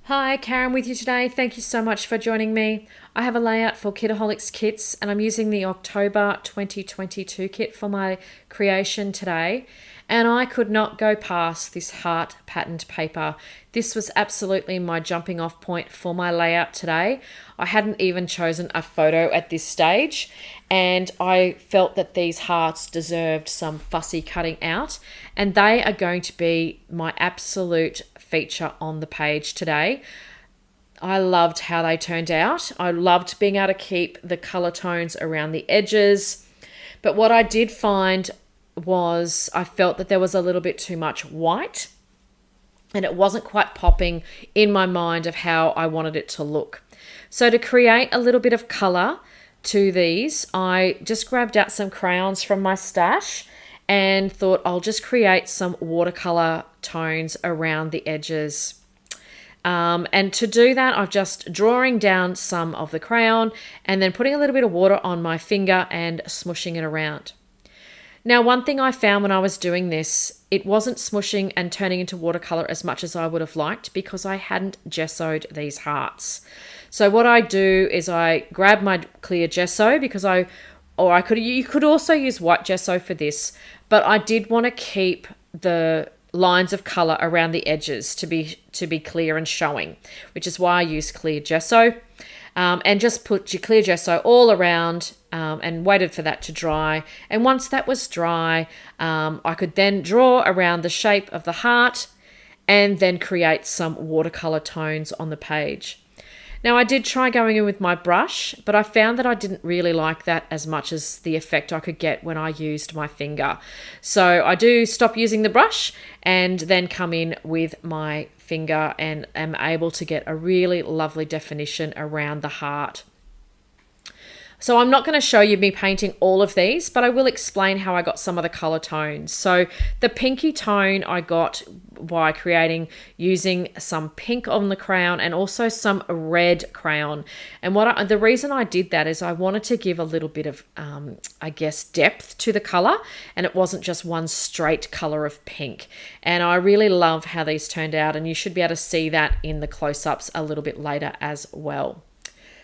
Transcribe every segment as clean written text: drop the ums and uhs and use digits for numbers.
Hi, Karen with you today. Thank you so much for joining me. I have a layout for Kitaholic Kits and I'm using the October 2022 kit for my creation today. And I could not go past this heart patterned paper. This was absolutely my jumping off point for my layout today. I hadn't even chosen a photo at this stage, and I felt that these hearts deserved some fussy cutting out, and they are going to be my absolute feature on the page today. I loved how they turned out. I loved being able to keep the color tones around the edges, but what I did find was I felt that there was a little bit too much white and it wasn't quite popping in my mind of how I wanted it to look. So to create a little bit of color to these, I just grabbed out some crayons from my stash and thought I'll just create some watercolor tones around the edges. And to do that, I'm just drawing down some of the crayon and then putting a little bit of water on my finger and smushing it around. Now, one thing I found when I was doing this, it wasn't smushing and turning into watercolor as much as I would have liked because I hadn't gessoed these hearts. So what I do is I grab my clear gesso because you could also use white gesso for this, but I did want to keep the lines of color around the edges to be clear and showing, which is why I use clear gesso. And just put your clear gesso all around and waited for that to dry. And once that was dry, I could then draw around the shape of the heart and then create some watercolor tones on the page. Now, I did try going in with my brush, but I found that I didn't really like that as much as the effect I could get when I used my finger. So I do stop using the brush and then come in with my finger and am able to get a really lovely definition around the heart. So I'm not going to show you me painting all of these, but I will explain how I got some of the color tones. So the pinky tone I got by using some pink on the crayon and also some red crayon. And the reason I did that is I wanted to give a little bit of, depth to the color, and it wasn't just one straight color of pink. And I really love how these turned out, and you should be able to see that in the close-ups a little bit later as well.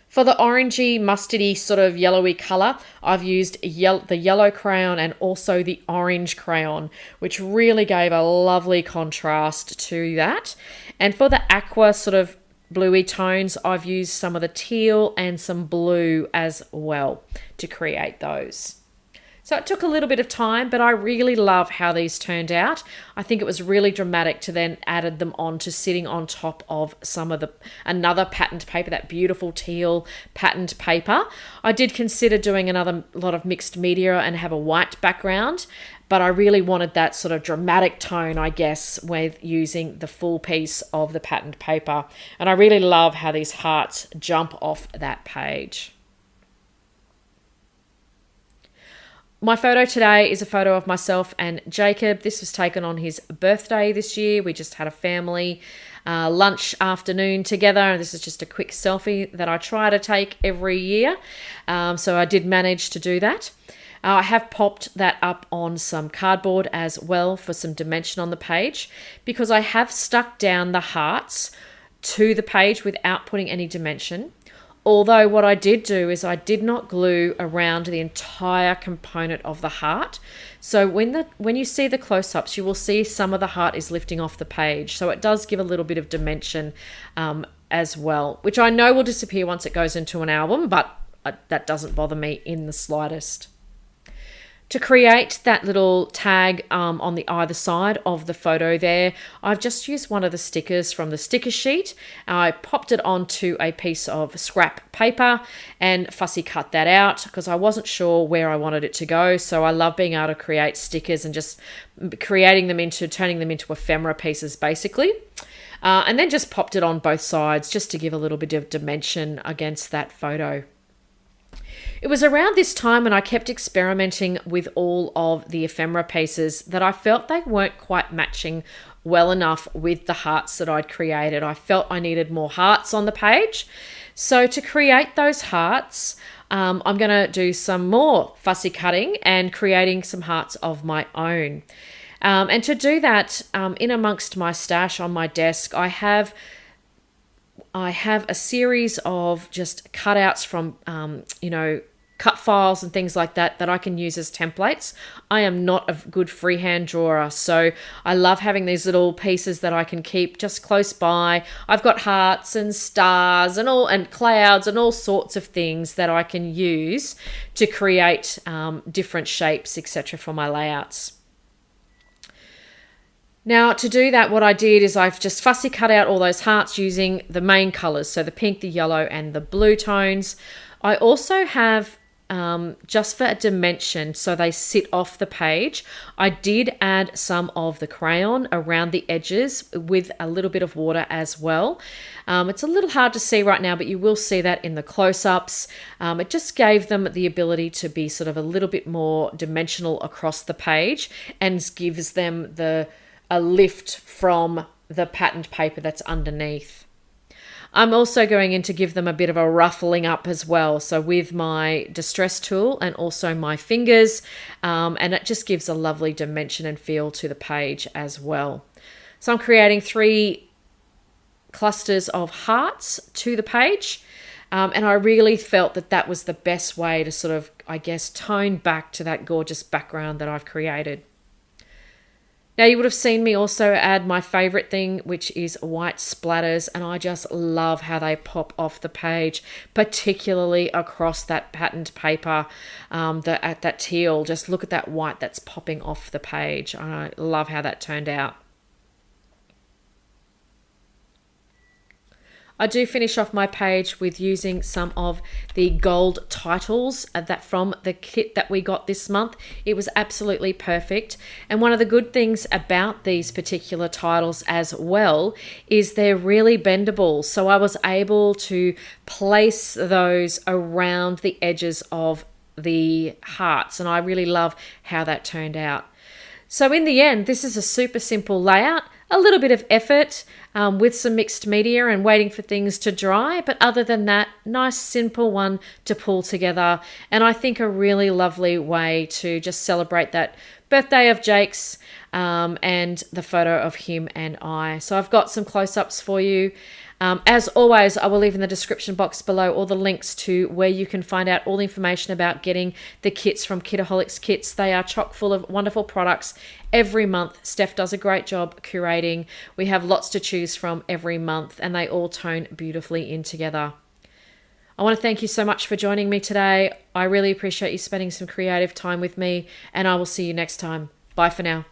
For the orangey, mustardy, sort of yellowy color, I've used the yellow crayon and also the orange crayon, which really gave a lovely contrast to that. And for the aqua sort of bluey tones, I've used some of the teal and some blue as well to create those. So it took a little bit of time, but I really love how these turned out. I think it was really dramatic to then added them on to sitting on top of another patterned paper, that beautiful teal patterned paper. I did consider doing another lot of mixed media and have a white background, but I really wanted that sort of dramatic tone, I guess, with using the full piece of the patterned paper. And I really love how these hearts jump off that page. My photo today is a photo of myself and Jacob. This was taken on his birthday this year. We just had a family lunch afternoon together, and this is just a quick selfie that I try to take every year. So I did manage to do that. I have popped that up on some cardboard as well for some dimension on the page because I have stuck down the hearts to the page without putting any dimension. Although what I did do is I did not glue around the entire component of the heart. So when you see the close-ups, you will see some of the heart is lifting off the page. So it does give a little bit of dimension as well, which I know will disappear once it goes into an album, but that doesn't bother me in the slightest. To create that little tag on the either side of the photo there, I've just used one of the stickers from the sticker sheet. I popped it onto a piece of scrap paper and fussy cut that out because I wasn't sure where I wanted it to go. So I love being able to create stickers and just turning them into ephemera pieces basically. And then just popped it on both sides just to give a little bit of dimension against that photo. It was around this time when I kept experimenting with all of the ephemera pieces that I felt they weren't quite matching well enough with the hearts that I'd created. I felt I needed more hearts on the page. So to create those hearts, I'm going to do some more fussy cutting and creating some hearts of my own. And to do that, in amongst my stash on my desk, I have I have a series of just cutouts from, cut files and things like that I can use as templates. I am not a good freehand drawer, so I love having these little pieces that I can keep just close by. I've got hearts and stars and clouds and all sorts of things that I can use to create different shapes, etc., for my layouts. Now, to do that, what I did is I've just fussy cut out all those hearts using the main colours, so the pink, the yellow, and the blue tones. I also have, just for a dimension, so they sit off the page, I did add some of the crayon around the edges with a little bit of water as well. It's a little hard to see right now, but you will see that in the close-ups. It just gave them the ability to be sort of a little bit more dimensional across the page and gives them a lift from the patterned paper that's underneath. I'm also going in to give them a bit of a ruffling up as well. So with my distress tool and also my fingers, and it just gives a lovely dimension and feel to the page as well. So I'm creating 3 clusters of hearts to the page. And I really felt that was the best way to sort of, I guess, tone back to that gorgeous background that I've created. Now, you would have seen me also add my favorite thing, which is white splatters, and I just love how they pop off the page, particularly across that patterned paper, that teal. Just look at that white that's popping off the page. I love how that turned out. I do finish off my page with using some of the gold titles that from the kit that we got this month. It was absolutely perfect. And one of the good things about these particular titles as well is they're really bendable. So I was able to place those around the edges of the hearts, and I really love how that turned out. So in the end, this is a super simple layout, a little bit of effort with some mixed media and waiting for things to dry. But other than that, nice, simple one to pull together. And I think a really lovely way to just celebrate that birthday of Jake's and the photo of him and I. So I've got some close-ups for you. As always, I will leave in the description box below all the links to where you can find out all the information about getting the kits from Kitaholic Kits. They are chock full of wonderful products every month. Steph does a great job curating. We have lots to choose from every month, and they all tone beautifully in together. I want to thank you so much for joining me today. I really appreciate you spending some creative time with me, and I will see you next time. Bye for now.